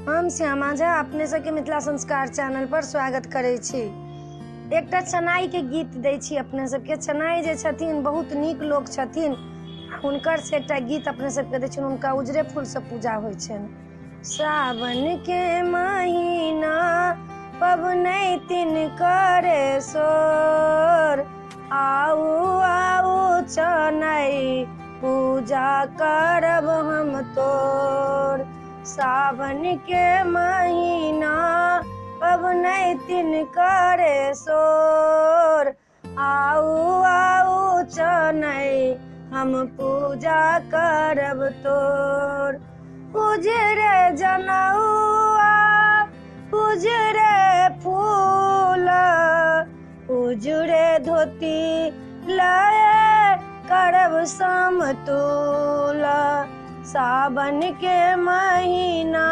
हम श्यामा झा अपने सबके मिथिला संस्कार चैनल पर स्वागत करै छी। एकटा चनाई के गीत दै छी अपने सबके। चनाई जे छथिन बहुत नीक लोग छथिन, हुनकर से एकटा गीत अपने सबके दै छी। हुनका उजरे फूल से पूजा होइ छनि। सावन के महीना पबनैतिन करे सोर, आउ आउ चनाई पूजा करब हम तोर। सावन के महीना पबनैतिन करे सोर, आउ आउ चनाई हम पूजा करब तोर। उजरे जनौआ उजरे फूल, उजरे धोती लए करब समतुल। सावन के महीना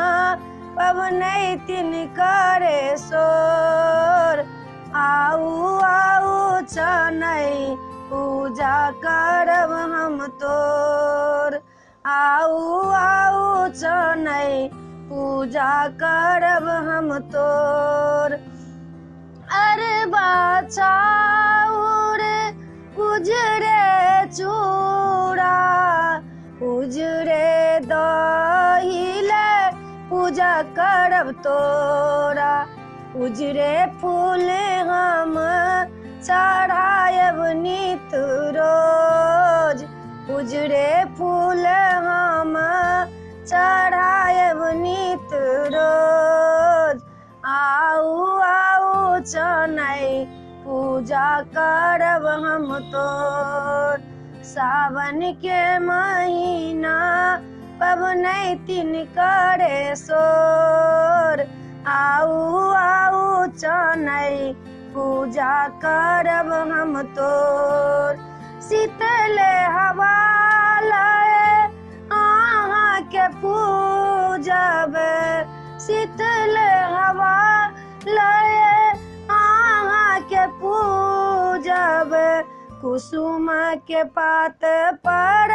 पबनैतिन करे सोर, आउ आउ चनाई पूजा करब हम तोर। आउ आउ चनाई पूजा करब हम तोर। अरबा चाउर उजरे चूड़ा, उजरे दही ले पूजा करब तोरा। उजरे फूल हम चढ़ायब नित रोज, उजरे फूल हम चढ़ायब नित रोज। आउ आउ चनाई पूजा करब हम तोर। सावन के महीना पबनैतिन करे सोर, आउ आउ चनाई पूजा करब हम तोर। शीतल हवा लए अहाँ के पूजब, शीतल हवा लए अहाँ के पूजब। कुसुम के पात पर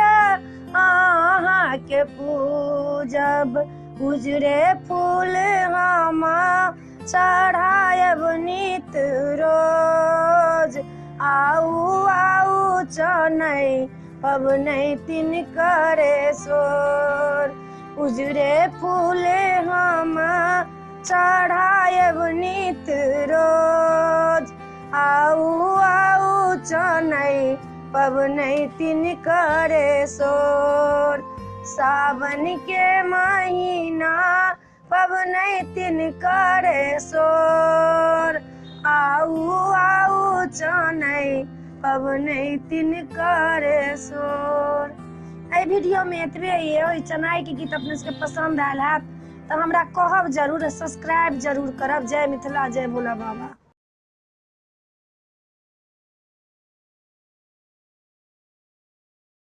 अहाँ के पूजब, उजरे फूल हम चढ़ायब नित रोज। आउ आउ चनाई पबनैतिन करे सोर, उजरे फूल हम चढ़ायब नित रोज। आउ आउ चनाई पबनैतिन करे सोर। सावन के महीना पबनैतिन करे सोर, आउ आउ चनाई पबनैतिन करे सोर। एहि वीडियो में एतबे ये। चनाई के गीत अपने सबके पसंद आयल हैत तो हमरा कहब जरूर, सब्सक्राइब जरूर करब। जय मिथिला, जय भोला बाबा।